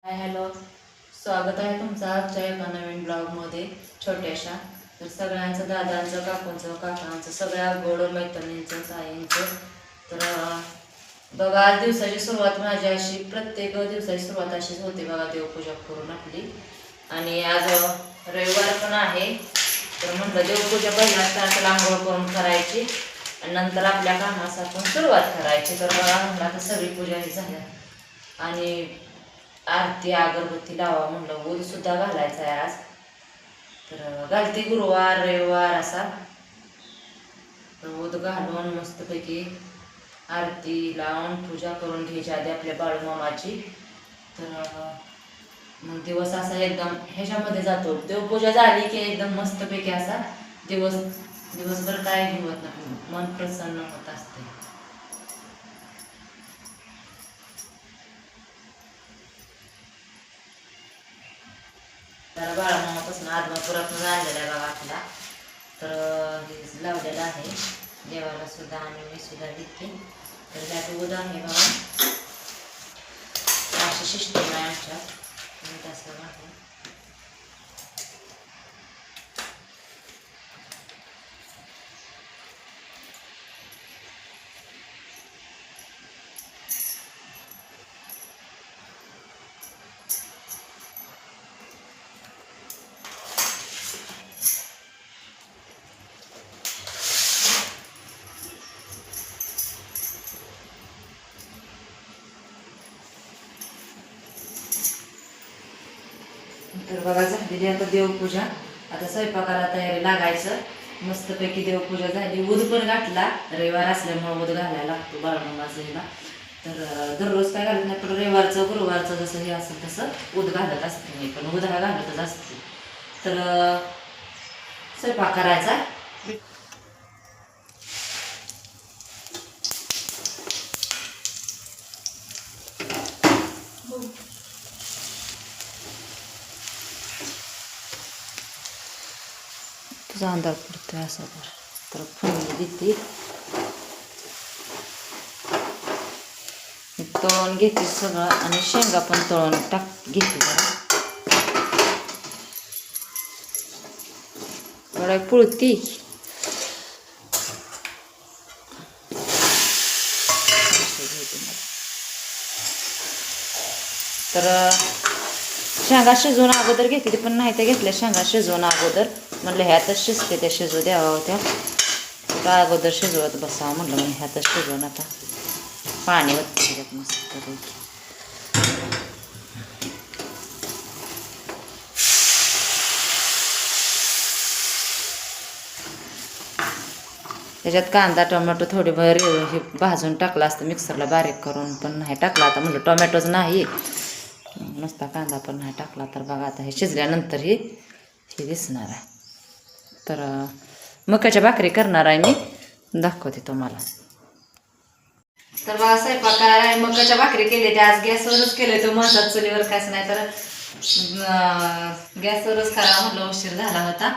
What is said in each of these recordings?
Hi hello, स्वागत आहे तुमचं आजच्या एका नवीन ब्लॉगमध्ये छोट्याशा. तर सगळ्यांचं, दादांचं, काकांचं सगळ्या गोड मैत्रिणींचं, ताईंचं. तर बघा, आज दिवसाची सुरुवात माझी अशी, प्रत्येक दिवसाची सुरुवात अशीच होते बघा, देवपूजा करून आपली. आणि आज रविवार पण आहे, तर म्हटलं देवपूजा पहिला स्टार्टला आंघोळ करून करायची आणि नंतर आपल्या कामास आपण सुरुवात करायची. तर बघा म्हटलं आता सगळी पूजा ही झाल्या आणि आरती अगरबत्ती लावा म्हणलं, ऊद सुद्धा घालायचा आहे आज. तर घालते गुरुवार रविवार असा. तर ऊद घालून मस्तपैकी आरती लावून पूजा करून घ्यायची आधी आपल्या बाळूमामाची. तर मग दिवस असा एकदम ह्याच्यामध्ये जातो. देवपूजा झाली की एकदम मस्तपैकी असा दिवसभर काय घेवत नाही, मन प्रसन्न होत असते. जरा बाळूमामापासून आदमापुरातून आणलेला आहे बघा आपला. तर हे लावलेलं आहे देवाला सुद्धा आणि मी सुद्धा घेते. तर त्यात ऊद आहे बघा, अशी सिस्टम आहे आमच्यात. असं आहे. तर बघा झालेली आता देवपूजा. आता स्वयंपाकाला तयारी लागायचं. मस्तपैकी देवपूजा झाली, ऊद पण घातला. रविवार असल्यामुळे ऊद घालायला लागतो बाळूमामाला. तर दररोज काय घालत नाही, पण रविवारचं गुरुवारचं जसं हे असेल तसं ऊद घालत असते मी, पण ऊद हा घालतच असते. तर स्वयंपाक करायचा. तुझा अंदाज पडतोय असा. तर फोडणी देते, तळून घेते सगळं आणि शेंगा पण तळून घेते जरा. थोडा पुळती. तर शेंगा शिजवून अगोदर घेतली, पण नाही त्या घेतल्या शेंगा शिजवून अगोदर. म्हणलं ह्यातच शिजते, त्या शिजू द्यावा होत्या. त्या अगोदर शिजवत बसावं म्हणलं, मग ह्यातच शिजवून आता पाणी होतं त्याच्यात मस्त. त्याच्यात कांदा टोमॅटो थोडी भर हे भाजून टाकला असतं मिक्सरला बारीक करून, पण नाही टाकला. आता म्हणलं टोमॅटोच नाही, नुसता कांदा पण नाही टाकला. तर बघा आता हे शिजल्यानंतर हे दिसणार आहे. तर मक्याच्या भाकरी करणार आहे मी, दाखवते तुम्हाला. तर बघा स्वयंपाक करायला मक्याच्या भाकरी केले. ते आज गॅसवरच केले, तो म्हणतात चुलीवर काहीच नाही, तर गॅसवरच करा म्हणलं, उशीर झाला होता.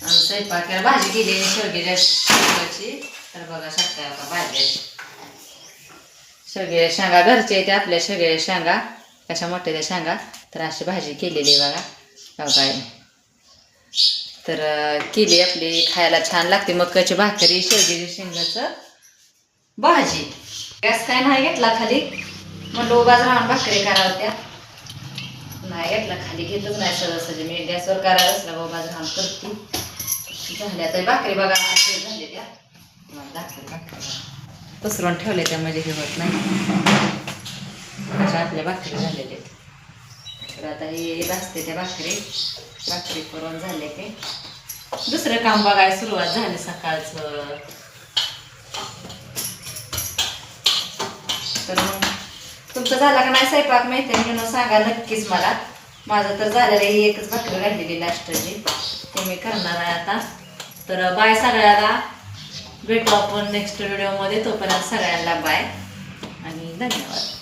स्वयंपाकाला भाजी केली शेवग्याची. तर बघा शकता आता भाजी शेवग्याच्या शेंगा घरचे येते आपल्या, शेवग्याच्या शेंगा कशा मोठ्या त्या शेंगा. तर अशी भाजी केलेली बघा काय. तर केली आपली, खायला छान लागते मक्याची भाकरी शेवग्याच्या शेंगाचं भाजी. गॅस काय नाही घेतला खाली, म्हणलं उभाच राहून भाकरी करावं. त्या नाही घेतला खाली, घेतच नाही सहज. मी गॅसवर करायला असला उभाच राहून करते. झाल्या तर भाकरी बघा झाले त्या, पसरून ठेवले त्या म्हणजे हे होत नाही. अशा आपल्या भाकरी झालेल्या. तर आता हे भाजते त्या भाकरी करून झाले की दुसरं काम बघायला सुरुवात झाली सकाळचं. तर मग तुमचं झाला का नाही स्वयंपाक माहिती म्हणून सांगा नक्कीच मला. माझं तर झालेलं ही एकच भाकरी राहिलेली लास्टची, ते मी करणार आहे आता. तर बाय सगळ्याला, भेटू आपण नेक्स्ट व्हिडिओमध्ये. तोपर्यंत सगळ्यांना बाय आणि धन्यवाद.